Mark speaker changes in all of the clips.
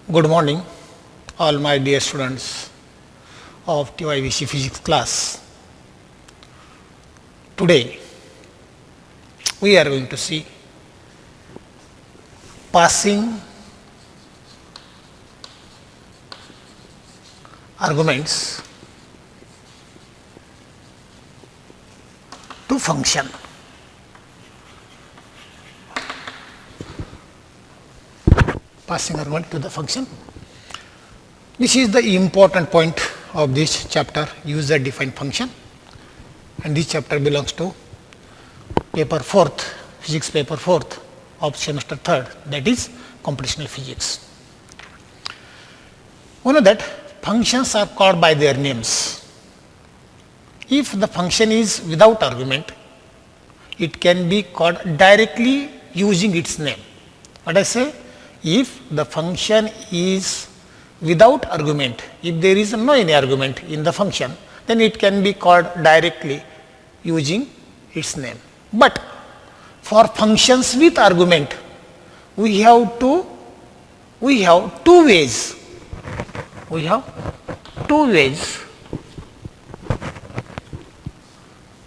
Speaker 1: Good morning, all my dear students of TYVC physics class. Today, we are going to see passing arguments to function. Passing argument to the function. This is the important point of this chapter, user defined function, and this chapter belongs to paper 4th, physics paper 4th of semester 3rd, that is computational physics. We know that functions are called by their names. If the function is without argument, it can be called directly using its name. What I say? If the function is without argument, if there is no any argument in the function, then it can be called directly using its name. But for functions with argument, we have two ways. We have two ways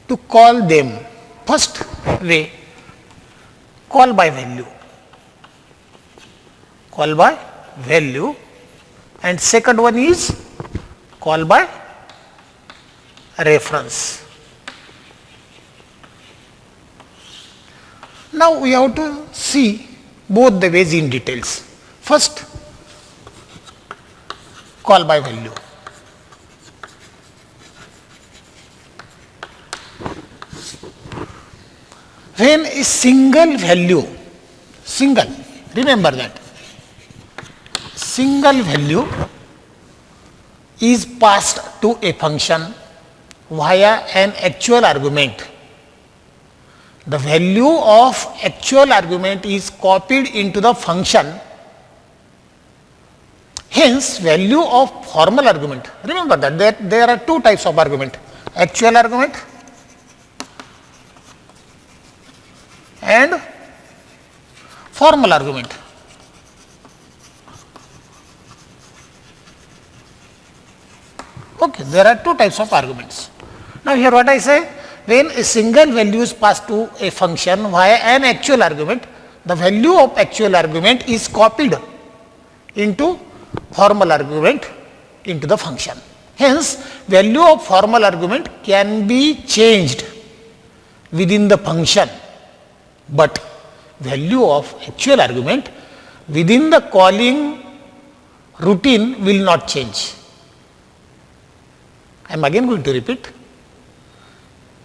Speaker 1: to call them. First way, call by value. Call by value, and second one is call by reference. Now we have to see both the ways in details. First, call by value. When a single value, remember that, single value is passed to a function via an actual argument. The value of actual argument is copied into the function. Hence, value of formal argument. Remember that there are two types of argument, actual argument and formal argument. Okay, there are two types of arguments. Now here what I say, when a single value is passed to a function via an actual argument, the value of actual argument is copied into formal argument into the function. Hence, value of formal argument can be changed within the function, but value of actual argument within the calling routine will not change. I am again going to repeat.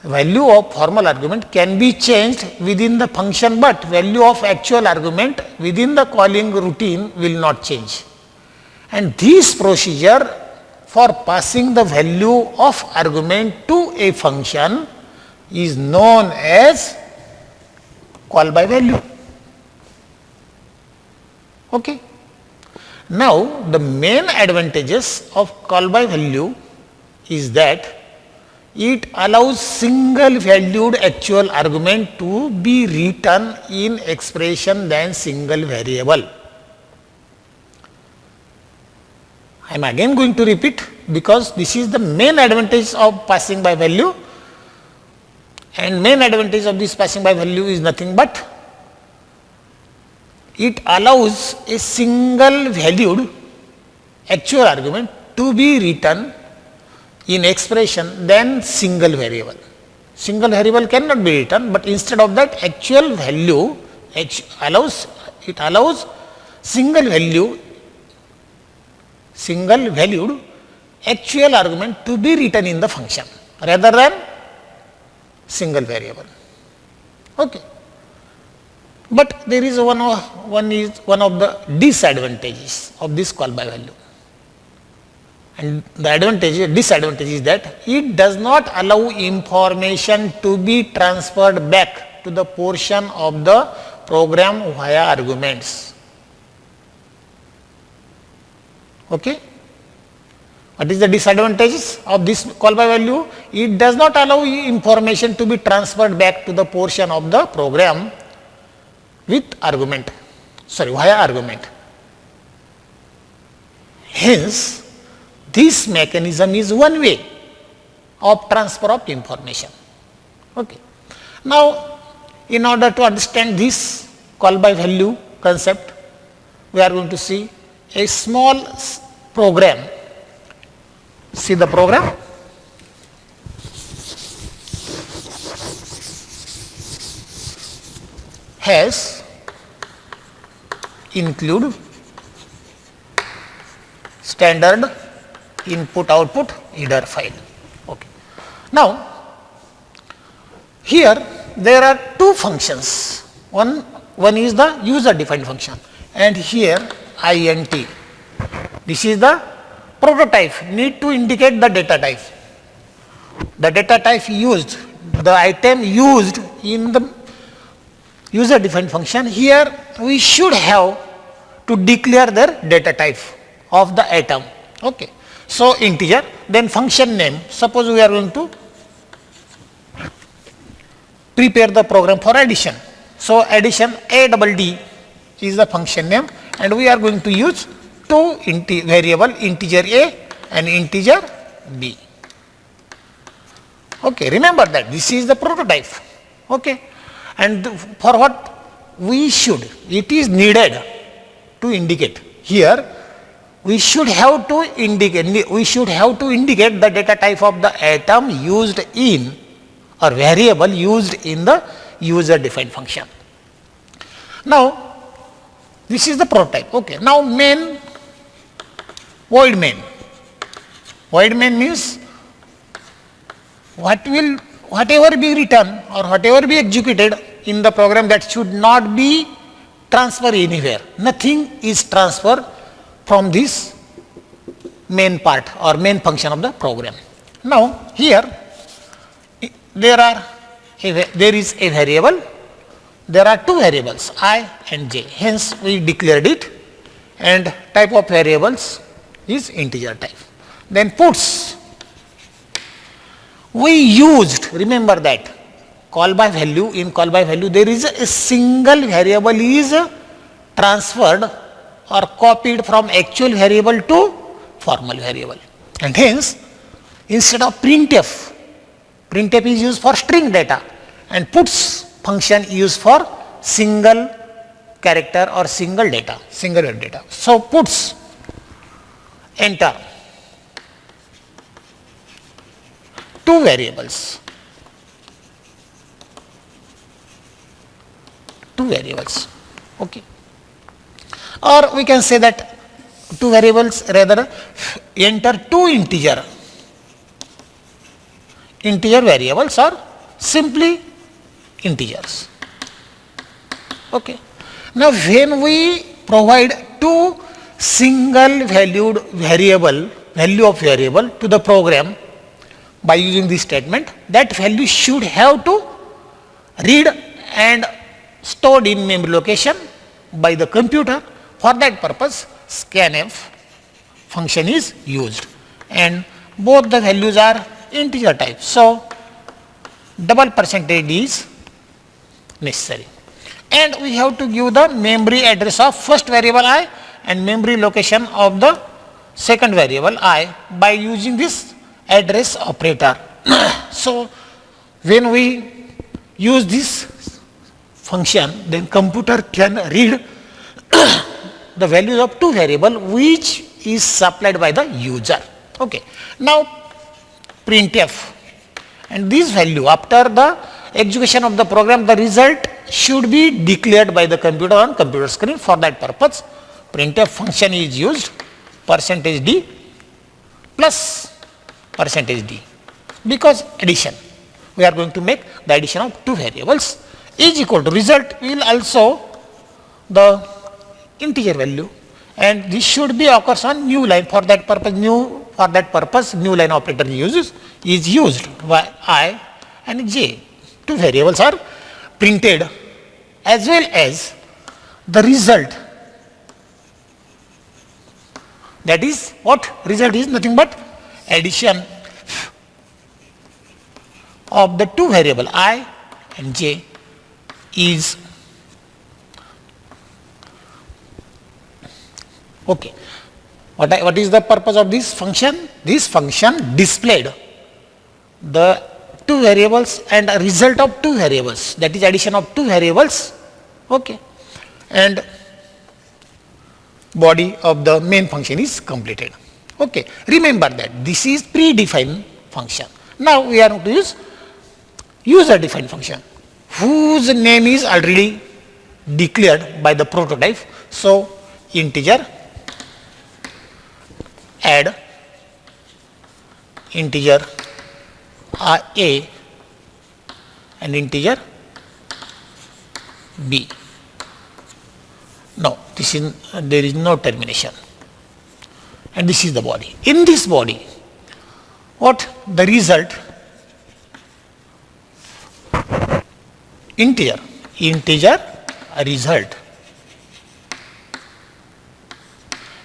Speaker 1: Value of formal argument can be changed within the function, but value of actual argument within the calling routine will not change. And this procedure for passing the value of argument to a function is known as call by value. Okay. Now, the main advantages of call by value is that it allows single valued actual argument to be written in expression than single variable. I am again going to repeat because this is the main advantage of passing by value, and main advantage of this passing by value is nothing but it allows a single valued actual argument to be written in expression than single variable. Single variable cannot be written, but instead of that actual value allows single valued actual argument to be written in the function rather than single variable. Okay. But there is one of the disadvantages of this call by value. And the disadvantage is that it does not allow information to be transferred back to the portion of the program via arguments. Okay. What is the disadvantages of this call by value? It does not allow information to be transferred back to the portion of the program via argument. hence this mechanism is one way of transfer of information. Okay. Now, in order to understand this call by value concept, we are going to see a small program. See the program. Has include standard input output header file. Okay. Now, here there are two functions. One is the user defined function, and here int. This is the prototype, need to indicate the data type. The data type used, the item used in the user defined function, here we should have to declare their data type of the item. Okay. So, integer, then function name. Suppose we are going to prepare the program for addition. So, addition ADD is the function name, and we are going to use two variable, integer A and integer B. Okay, remember that this is the prototype. Okay, and for what we should, it is needed to indicate here. We should have to indicate the data type of the item used in, or variable used in the user defined function. Now, this is the prototype. Okay. Now, void main. Void main means whatever be written or whatever be executed in the program, that should not be transferred anywhere. Nothing is transferred from this main part or main function of the program. Now, here there is a variable, there are two variables I and j, hence we declared it, and type of variables is integer type. Then puts, we used, remember that call by value, in call by value there is a single variable is transferred or copied from actual variable to formal variable, and hence instead of printf is used for string data, and puts function used for single character or single data, single word data. So, puts enter two variables, okay, or we can say that two variables, rather enter two integer variables or simply integers. Okay. Now, when we provide two single valued value of variable to the program by using this statement, that value should have to read and stored in memory location by the computer. For that purpose, scanf function is used, and both the values are integer type. So, double percentage is necessary, and we have to give the memory address of first variable I and memory location of the second variable I by using this address operator. So, when we use this function, then computer can read the values of two variable which is supplied by the user. Okay. Now, printf, and this value after the execution of the program, the result should be declared by the computer on computer screen. For that purpose, printf function is used, %d plus %d, because addition, we are going to make the addition of two variables, is equal to result will also the integer value, and this should be occurs on new line. For that purpose new line operator is used by I and j. Two variables are printed, as well as the result, that is what result is nothing but addition of the two variable I and j is okay. What is the purpose of this function? This function displayed the two variables and a result of two variables, that is addition of two variables, okay, and body of the main function is completed. Okay, remember that this is predefined function. Now we are going to use user defined function whose name is already declared by the prototype. So integer add integer a and integer b. No, this is there is no termination, and this is the body. In this body, what the result? Integer result.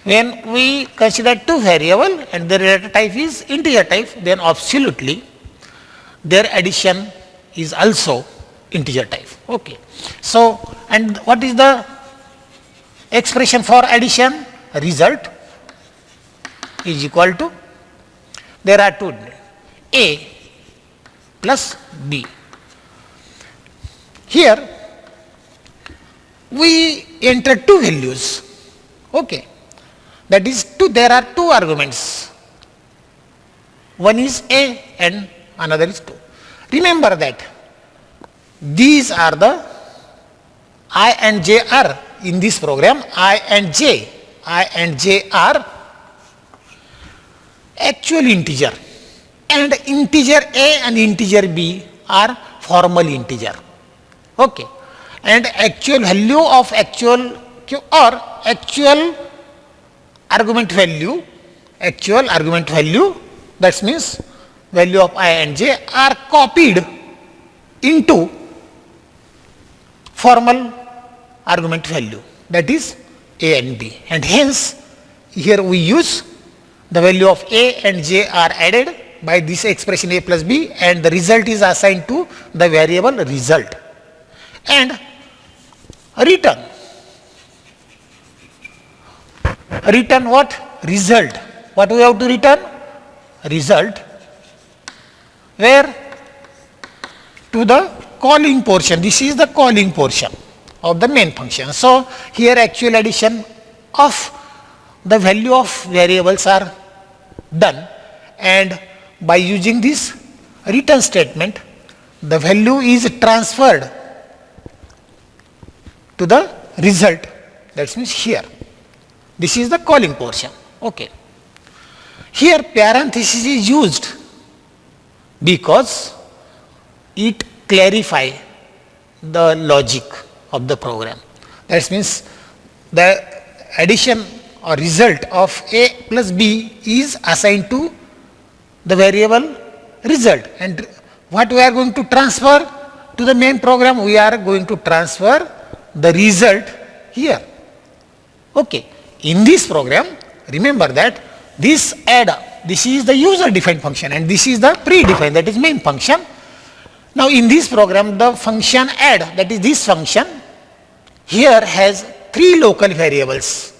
Speaker 1: When we consider two variable and their data type is integer type, then absolutely their addition is also integer type. Okay. So, and what is the expression for addition? Result is equal to, there are two, a plus b. Here we enter two values, okay, that is two, there are two arguments, one is a and another is 2. Remember that these are the I and j are in this program, I and j are actual integer, and integer a and integer b are formal integer, okay, and actual value of actual or actual argument value, that means value of I and j are copied into formal argument value, that is a and b, and hence here we use the value of a and j are added by this expression a plus b, and the result is assigned to the variable result, and return what? Result. What we have to return? Result, where to the calling portion. This is the calling portion of the main function. So here actual addition of the value of variables are done, and by using this return statement, the value is transferred to the result. That means here, this is the calling portion. Okay. Here parenthesis is used because it clarify the logic of the program. That means the addition or result of a plus b is assigned to the variable result, and what we are going to transfer to the main program, we are going to transfer the result here. Okay. In this program, remember that this add, this is the user defined function and this is the predefined, that is main function. Now in this program, the function add, that is this function, here has three local variables,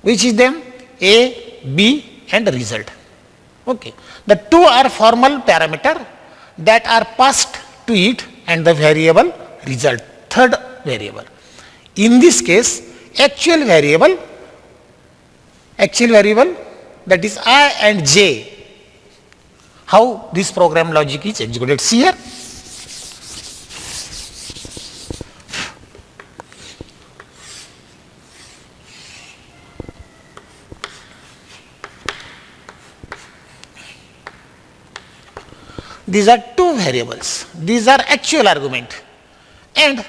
Speaker 1: which is them a, b and result. Okay. The two are formal parameter that are passed to it and the variable result, third variable. In this case, actual variable that is I and j, how this program logic is executed. See here, these are two variables, these are actual argument, and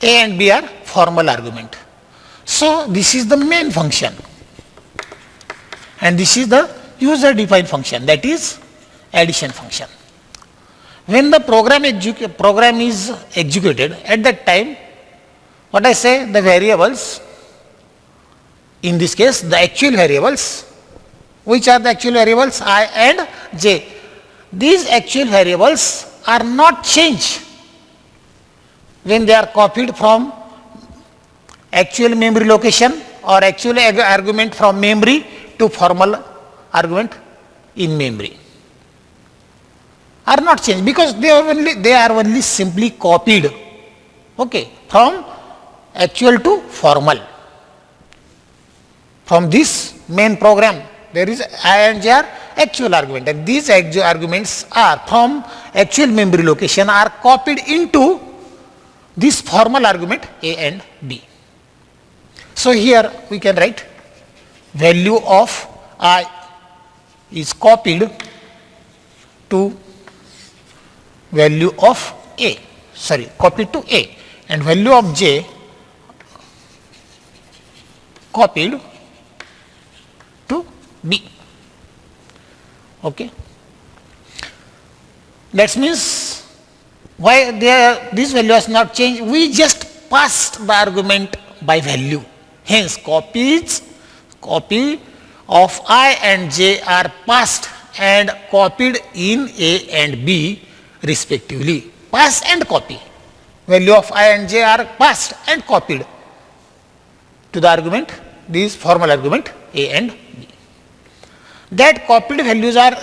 Speaker 1: a and b are formal argument. So this is the main function and this is the user defined function, that is addition function. When the program is executed, at that time, what I say, the variables, in this case the actual variables, which are the actual variables I and j, these actual variables are not changed when they are copied from actual memory location or actual argument from memory to formal argument in memory. Are not changed because they are only simply copied, okay, from actual to formal. From this main program, there is I and J are actual argument, and these actual arguments are from actual memory location are copied into this formal argument A and B. So here we can write value of I is copied to value of A, copied to A, and value of J copied to B. Okay. That means why this value has not changed? We just passed the argument by value. Hence, copy of I and J are passed and copied in A and B respectively. Pass and copy. Value of I and J are passed and copied to the argument, this formal argument A and B. That copied values are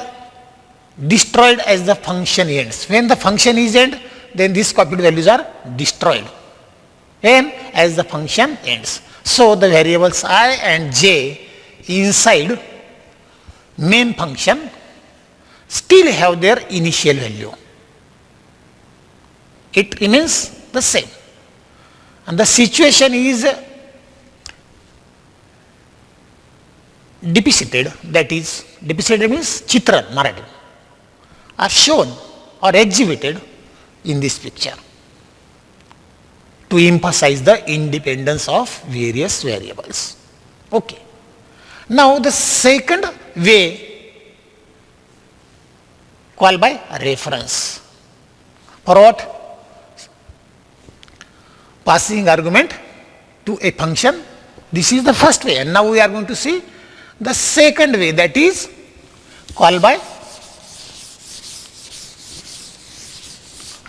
Speaker 1: destroyed as the function ends. When the function is end, then these copied values are destroyed. When as the function ends. So the variables I and J inside main function still have their initial value. It remains the same. And the situation is depicted, that is, depicted means chitran, Marathi, are shown or exhibited in this picture to emphasize the independence of various variables. Okay. Now the second way called by reference. For what? Passing argument to a function. This is the first way, and now we are going to see the second way, that is called by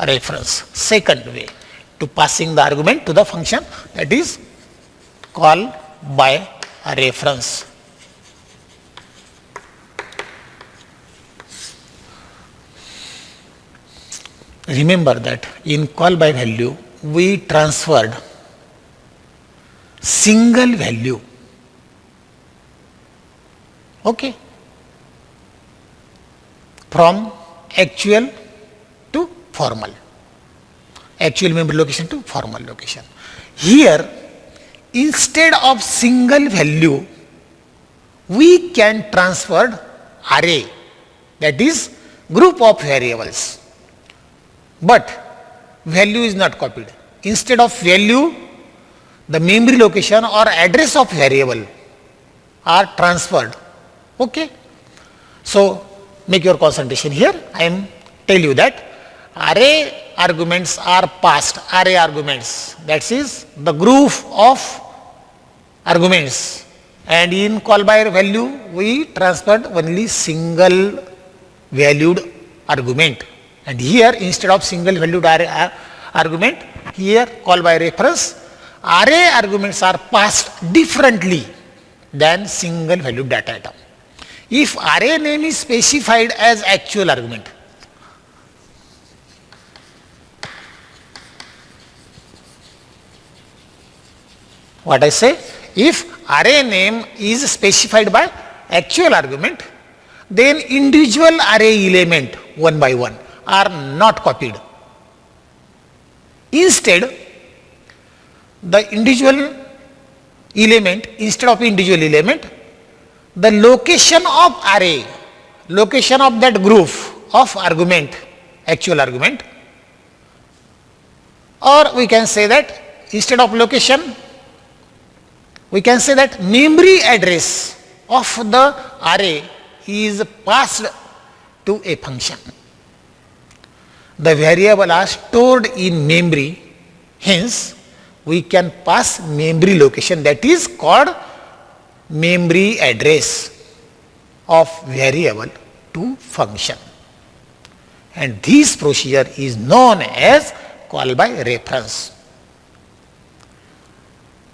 Speaker 1: reference. Second way to passing the argument to the function, that is called by reference. Remember that in call by value we transferred single value, okay, from actual to formal, actual memory location to formal location. Here, instead of single value, we can transfer array, that is group of variables, but value is not copied. Instead of value, the memory location or address of variable are transferred. Okay. So make your concentration here. I am tell you that array arguments are passed. Array arguments, that is the group of arguments, and in call by value we transferred only single valued argument. And here, instead of single valued argument, here call by reference, array arguments are passed differently than single valued data item. If array name is specified as actual argument, what I say, if array name is specified by actual argument, then individual array element one by one are not copied. Instead, the individual element, instead of individual element, the location of array, location of that group of argument, actual argument, or we can say that instead of location, we can say that memory address of the array is passed to a function. The variable are stored in memory, hence we can pass memory location, that is called memory address of variable to function. and this procedure is known as call by reference.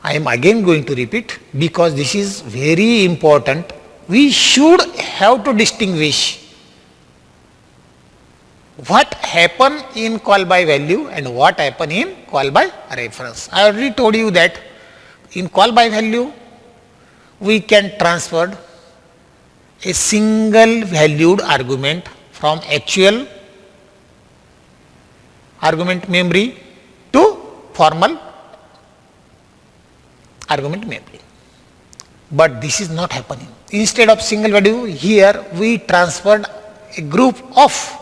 Speaker 1: I am again going to repeat because this is very important. We should have to distinguish what happen in call by value and what happen in call by reference. I already told you that in call by value we can transfer a single valued argument from actual argument memory to formal argument memory. But this is not happening. Instead of single value, here we transferred a group of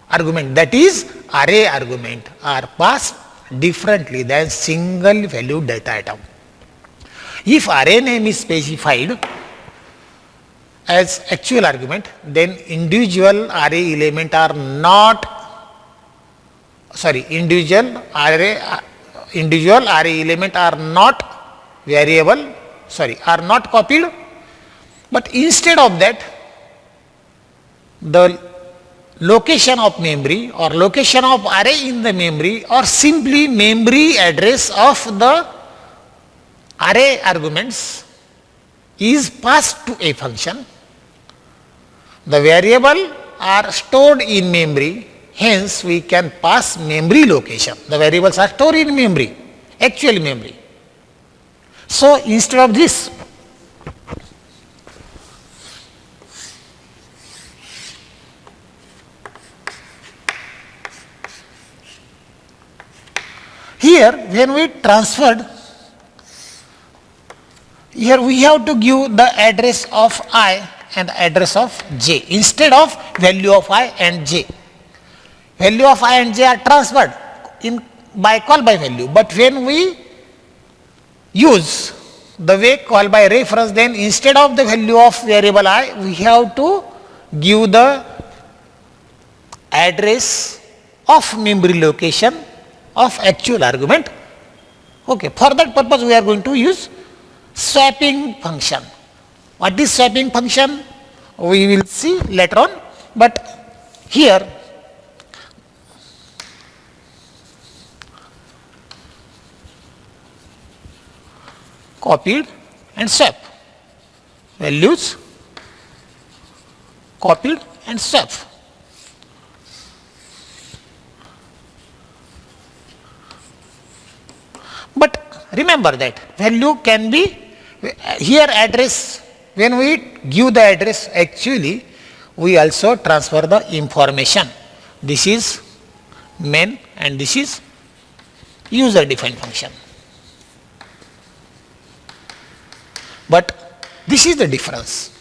Speaker 1: argument, that is array argument are passed differently than single value data item. If array name is specified as actual argument, then individual array element are not individual array element are not variable, are not copied, but instead of that the location of memory or location of array in the memory or simply memory address of the array arguments is passed to a function. The variable are stored in memory, hence we can pass memory location. The variables are stored in memory, actual memory. So instead of this, here when we transferred, here we have to give the address of I and address of j instead of value of I and j. Value of I and j are transferred in by call by value, but when we use the way call by reference, then instead of the value of variable I, we have to give the address of memory location of actual argument. Okay, for that purpose we are going to use swapping function. What is swapping function? We will see later on, but here copied and swap, values copied and swap. But remember that value can be here address, when we give the address actually we also transfer the information. This is main and this is user defined function. But this is the difference.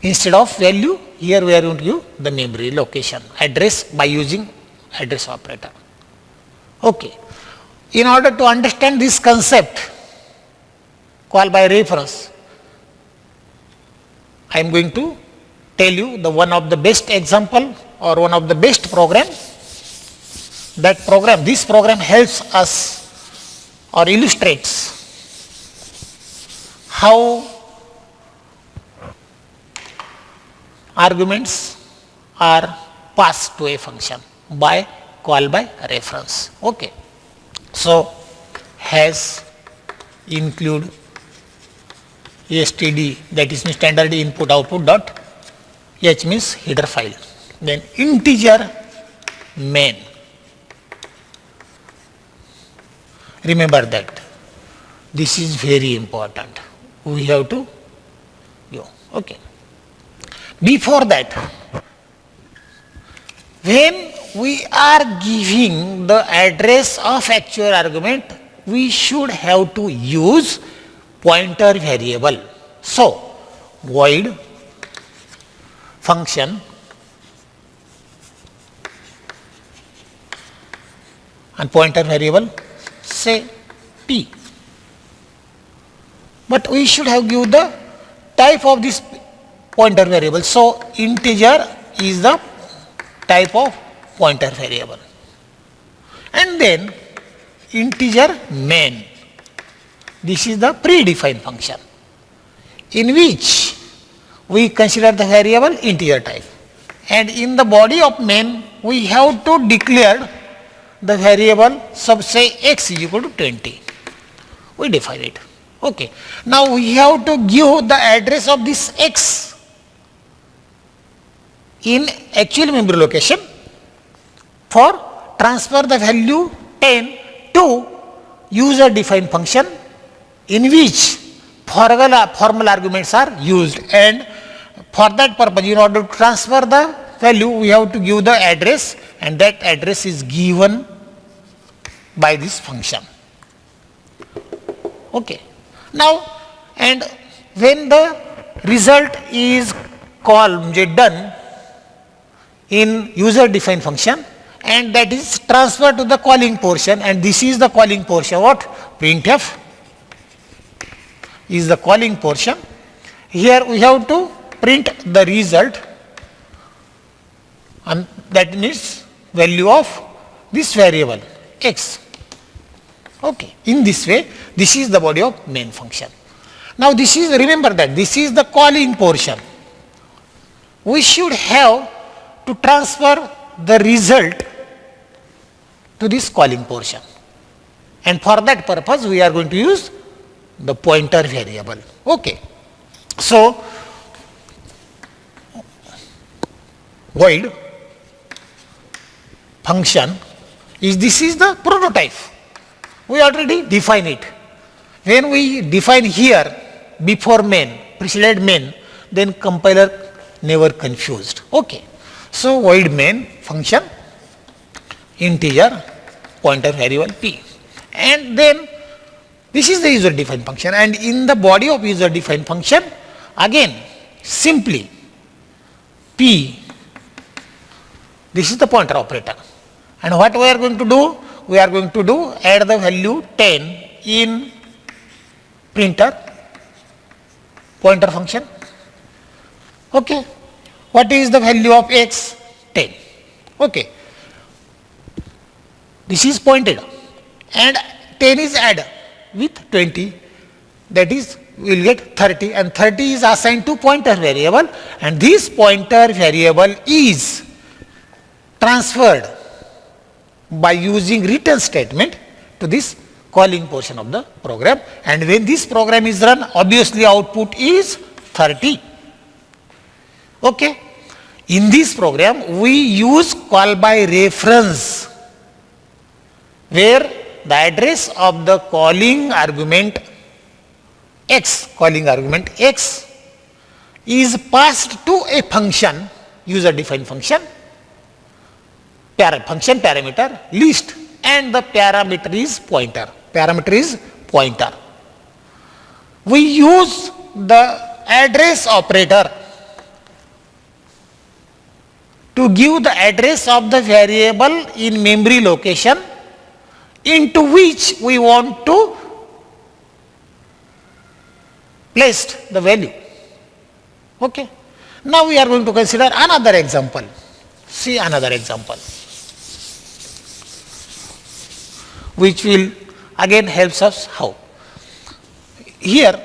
Speaker 1: Instead of value, here we are going to give the memory location address by using address operator. Okay. In order to understand this concept, call by reference, I am going to tell you the one of the best example or one of the best program. This program helps us or illustrates how arguments are passed to a function by call by reference. Okay. So has include std, that is standard input output dot h means header file, then integer main. Remember that this is very important, we have to go. Okay. Before that, when we are giving the address of actual argument, we should have to use pointer variable. So void function and pointer variable say p. But we should have given the type of this pointer variable. So integer is the type of pointer variable, and then integer main, this is the predefined function in which we consider the variable integer type, and in the body of main we have to declare the variable sub say x is equal to 20. We define it. Okay. Now we have to give the address of this x in actual memory location for transfer the value 10 to user defined function in which formal arguments are used, and for that purpose in order to transfer the value we have to give the address, and that address is given by this function. Okay. Now, and when the result is done in user defined function and that is transferred to the calling portion, and this is the calling portion, what? Printf is the calling portion. Here we have to print the result, and that means value of this variable x. Okay. In this way, this is the body of main function. Now this is, remember that this is the calling portion. We should have to transfer the result to this calling portion, and for that purpose we are going to use the pointer variable. Okay. So void function is, this is the prototype. We already define it. When we define here before main, preceded main, then compiler never confused. Okay. So void main function integer pointer variable p, and then this is the user defined function, and in the body of user defined function again simply p, this is the pointer operator, and what we are going to do? We are going to do add the value 10 in printer pointer function. Okay. What is the value of x? 10. Okay. This is pointed and 10 is added with 20, that is we will get 30, and 30 is assigned to pointer variable, and this pointer variable is transferred by using return statement to this calling portion of the program, and when this program is run obviously output is 30. Okay. In this program we use call by reference, where the address of the calling argument x is passed to a function, user defined function, function parameter list, and the parameter is pointer. We use the address operator to give the address of the variable in memory location into which we want to place the value. Okay. Now we are going to consider another example. See another example, which will again helps us how. Here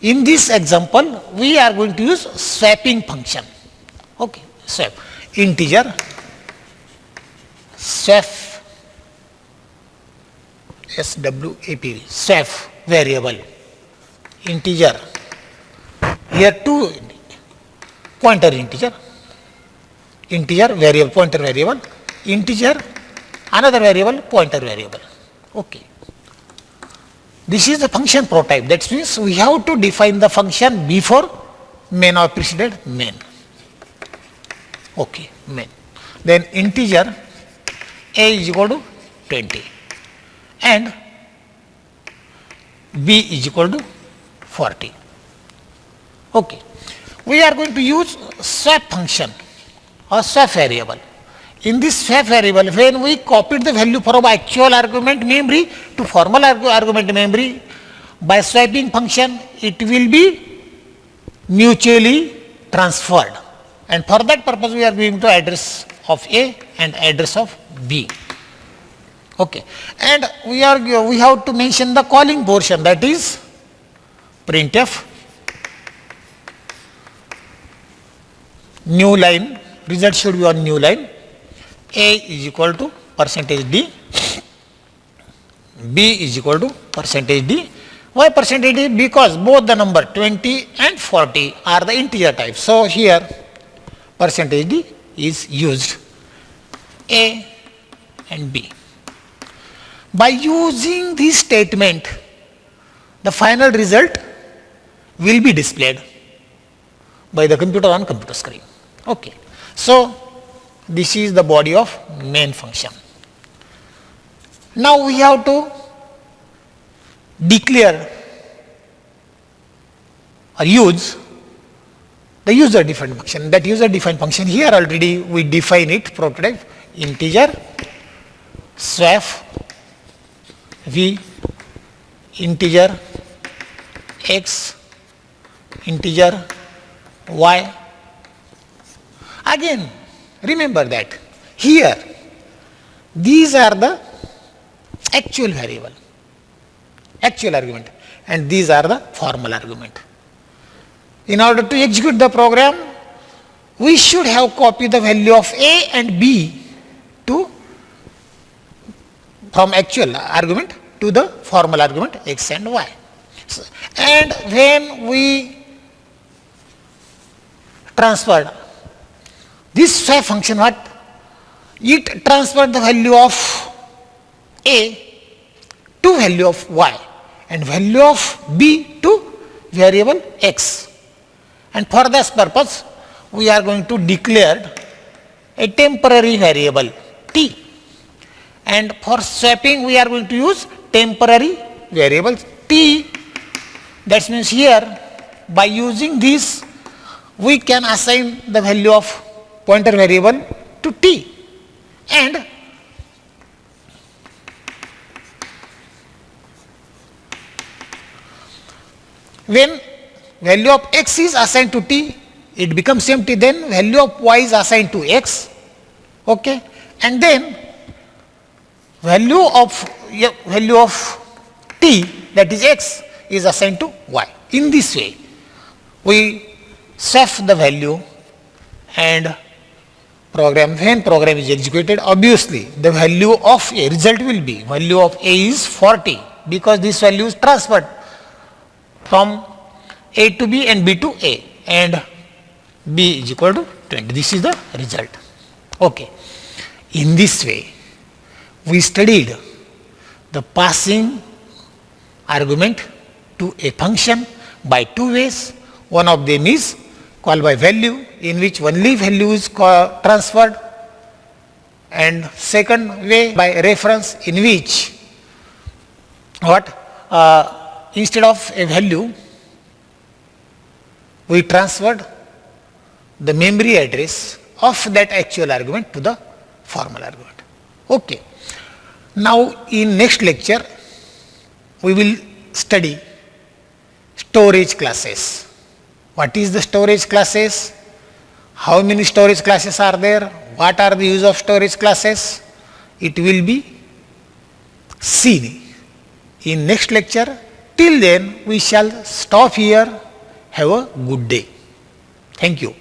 Speaker 1: in this example we are going to use swapping function. Okay. Swap integer swap swap variable integer, here two pointer integer variable pointer variable, integer another variable pointer variable. Okay. This is the function prototype, that means we have to define the function before main or preceded main. Okay, main. Then integer a is equal to 20 and b is equal to 40. Okay. We are going to use swap function or swap variable. In this swap variable, when we copied the value from actual argument memory to formal argument memory by swapping function, it will be mutually transferred, and for that purpose we are going to address of A and address of B. Okay. And we have to mention the calling portion, that is printf new line, result should be on new line. A is equal to percentage D, B is equal to percentage D. Why percentage D? Because both the number 20 and 40 are the integer type. So here percentage D is used, A and B. By using this statement, the final result will be displayed by the computer on computer screen. Okay. So this is the body of main function. Now we have to declare or use the user defined function. That user defined function here already we define it, prototype integer swap v integer x integer y. Again remember that here these are the actual variable, actual argument, and these are the formal argument. In order to execute the program, we should have copied the value of A and B to from actual argument to the formal argument x and y. So, and when we transferred this swap function, what? It transferred the value of A to value of y and value of B to variable x. And for this purpose, we are going to declare a temporary variable t. And for swapping, we are going to use temporary variable t. That means here, by using this, we can assign the value of pointer variable to t. And when value of x is assigned to t, it becomes empty, then value of y is assigned to x, okay, and then value of t, that is x, is assigned to y. In this way, we swap the value and program, when program is executed, obviously the value of a result will be, value of a is 40 because this value is transferred from A to B and B to A, and B is equal to 20. This is the result. Okay. In this way, we studied the passing argument to a function by two ways. One of them is called by value, in which only value is transferred, and second way by reference, in which instead of a value, we transferred the memory address of that actual argument to the formal argument. Okay. Now in next lecture, we will study storage classes. What is the storage classes? How many storage classes are there? What are the use of storage classes? It will be seen in next lecture. Till then, we shall stop here. Have a good day. Thank you.